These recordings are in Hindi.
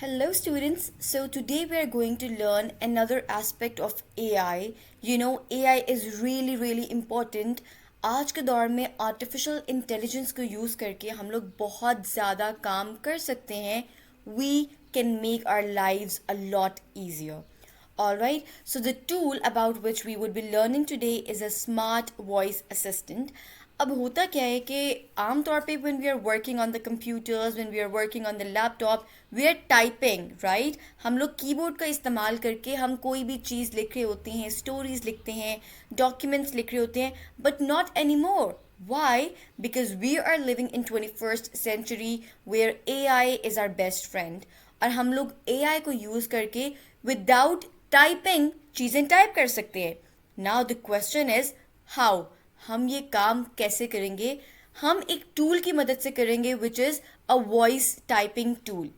Hello, students. So, today we are going to learn another aspect of AI. AI is really important. आज के दौर में आर्टिफिशियल इंटेलिजेंस को यूज़ करके हम लोग बहुत ज़्यादा काम कर सकते हैं. We can make our lives a lot easier. Alright, so the tool about which we would be learning today is a smart voice assistant. अब होता क्या है कि आमतौर पे when we are working on the computers, when we are working on the laptop, we are typing, right? हम लोग कीबोर्ड का इस्तेमाल करके हम कोई भी चीज़ लिख रहे होते हैं, स्टोरीज लिखते हैं, डॉक्यूमेंट्स लिख रहे होते हैं, but not anymore. Why? Because we are living in 21st century where AI is our best friend. और हम लोग AI को यूज़ करके विदाउट टाइपिंग चीज़ें टाइप कर सकते हैं. Now the question is how. हम ये काम कैसे करेंगे? हम एक टूल की मदद से करेंगे which is a voice typing tool.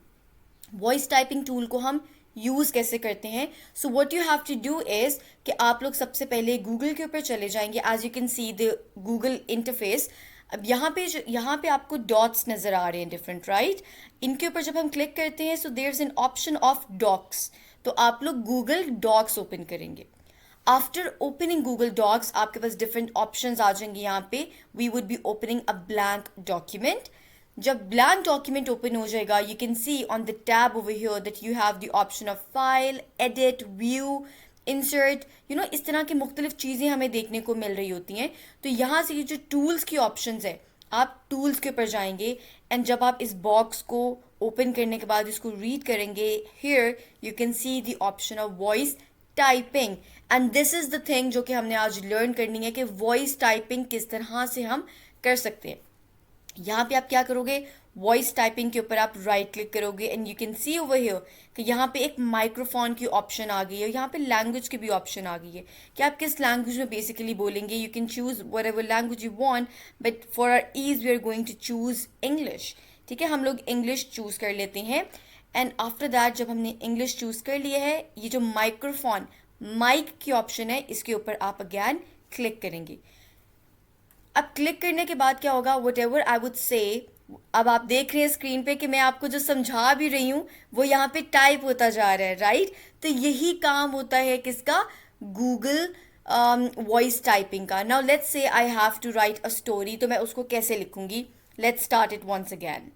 Voice typing tool को हम यूज़ कैसे करते हैं? So what you have to do is कि आप लोग सबसे पहले गूगल के ऊपर चले जाएंगे. As you can see the Google interface. अब यहाँ पे आपको डॉट्स नज़र आ रहे हैं डिफरेंट, राइट? इनके ऊपर जब हम क्लिक करते हैं so there is an option of docs. तो आप लोग गूगल डॉक्स ओपन करेंगे. आफ्टर ओपनिंग गूगल डॉक्स आपके पास डिफरेंट ऑप्शंस आ जाएंगे. यहाँ पे we would be opening a blank document. जब ब्लैंक डॉक्यूमेंट ओपन हो जाएगा you can see on the tab over here that you have the option of file, edit, view, insert. इस तरह की मुख्तलिफ चीज़ें हमें देखने को मिल रही होती हैं. तो यहाँ से ये जो टूल्स की ऑप्शंस है आप टूल्स के ऊपर जाएंगे एंड जब आप इस बॉक्स को ओपन करने के बाद इसको रीड करेंगे here you can see the option of voice typing. And this is the thing जो कि हमने आज लर्न करनी है कि वॉइस टाइपिंग किस तरह से हम कर सकते हैं. यहाँ पे आप क्या करोगे? वॉइस टाइपिंग के ऊपर आप राइट क्लिक करोगे and you can C over here कि यहाँ पे एक माइक्रोफोन की ऑप्शन आ गई है. यहाँ पे लैंग्वेज की भी ऑप्शन आ गई है कि आप किस लैंग्वेज में बेसिकली बोलेंगे. You can choose whatever language you want but for our ease we are going to choose English. ठीक है, हम लोग इंग्लिश चूज़ कर लेते हैं. एंड आफ्टर दैट जब हमने इंग्लिश चूज़ कर लिया है ये जो माइक्रोफोन माइक की ऑप्शन है इसके ऊपर आप अगैन क्लिक करेंगे. अब क्लिक करने के बाद क्या होगा? What ever I would say. अब आप देख रहे हैं स्क्रीन पे कि मैं आपको जो समझा भी रही हूँ वो यहाँ पे टाइप होता जा रहा है, राइट? तो यही काम होता है किसका? गूगल वॉइस टाइपिंग का. Now let's say I have to write a story. तो मैं उसको कैसे लिखूंगी? Let's start it once again.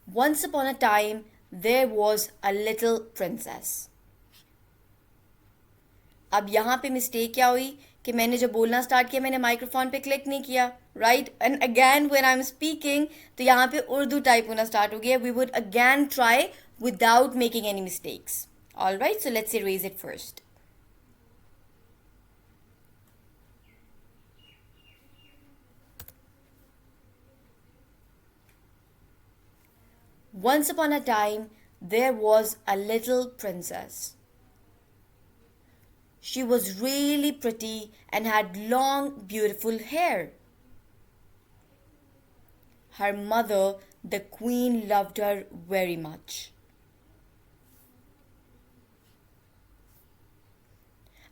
Once upon a time, there was a little princess. अब यहाँ पे मिस्टेक क्या हुई कि मैंने जब बोलना स्टार्ट किया मैंने माइक्रोफोन पे क्लिक नहीं किया, right? And again when I am speaking तो यहाँ पे उर्दू टाइप होना स्टार्ट हो गया. We would again try without making any mistakes. All right, so let's erase it first. Once upon a time, there was a little princess. She was really pretty and had long, beautiful hair. Her mother, the queen, loved her very much.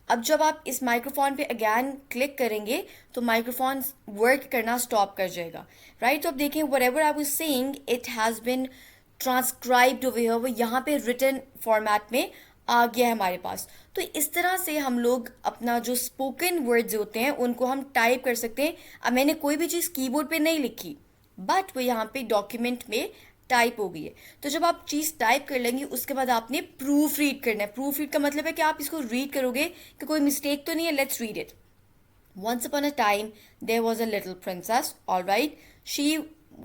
अब जब आप इस माइक्रोफोन पे अगैन क्लिक करेंगे तो माइक्रोफोन वर्क करना स्टॉप कर जाएगा, राइट? तो अब देखें what ever I was saying it has been transcribed over here. वो यहाँ पे रिटन फॉर्मेट में आ गया है हमारे पास. तो इस तरह से हम लोग अपना जो स्पोकन वर्ड्स होते हैं उनको हम टाइप कर सकते हैं. अब मैंने कोई भी चीज़ कीबोर्ड पे नहीं लिखी बट वो यहाँ पे डॉक्यूमेंट में टाइप हो गई है. तो जब आप चीज़ टाइप कर लेंगे उसके बाद आपने प्रूफ रीड करना है. प्रूफ रीड का मतलब है कि आप इसको रीड करोगे कि कोई मिस्टेक तो नहीं है. Let's read it. Once upon a time, there was a little princess. All right, she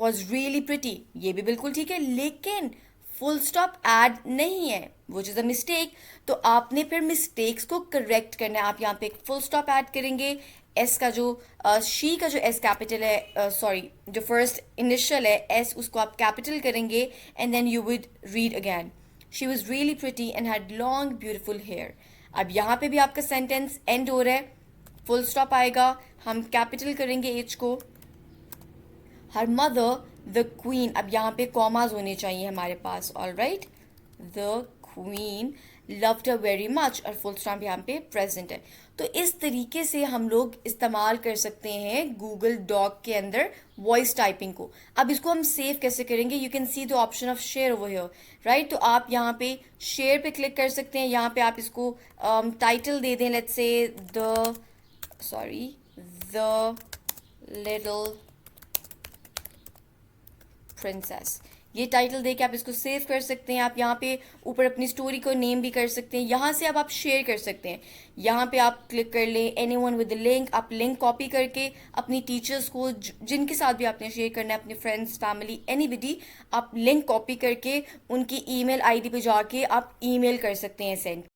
was really pretty. ये भी बिल्कुल ठीक है लेकिन फुल स्टॉप ऐड नहीं है, विच इज़ अ मिस्टेक. तो आपने फिर मिस्टेक्स को करेक्ट करना है. आप यहाँ पे एक फुल स्टॉप ऐड करेंगे. एस का जो शी का जो एस कैपिटल है, सॉरी जो फर्स्ट इनिशियल है एस उसको आप कैपिटल करेंगे and then you would read again. She was really pretty and had long beautiful hair. अब यहाँ पे भी आपका सेंटेंस एंड हो रहा है, फुल स्टॉप आएगा, हम कैपिटल करेंगे एच को. Her mother the queen. अब यहाँ पे कॉमाज होने चाहिए हमारे पास. All right, the queen loved her very much और फुल स्टॉप यहाँ पे प्रेजेंट है. तो इस तरीके से हम लोग इस्तेमाल कर सकते हैं गूगल डॉक के अंदर वॉइस टाइपिंग को। अब इसको हम सेव कैसे करेंगे? You can see the option of share over here, right? तो आप यहाँ पे शेयर पे क्लिक कर सकते हैं। यहाँ पे आप इसको टाइटल दे दें, let's say the little princess. ये टाइटल दे के आप इसको सेव कर सकते हैं। आप यहाँ पे ऊपर अपनी स्टोरी को नेम भी कर सकते हैं। यहाँ से अब आप शेयर कर सकते हैं। यहाँ पे आप क्लिक कर लें एनीवन विद द लिंक, आप लिंक कॉपी करके अपनी टीचर्स को जिनके साथ भी आपने शेयर करना है, अपने फ्रेंड्स, फैमिली, एनीबडी, आप लिंक कॉपी करके उनकी ईमेल आईडी पे जाके आप ईमेल कर सकते हैं सेंड।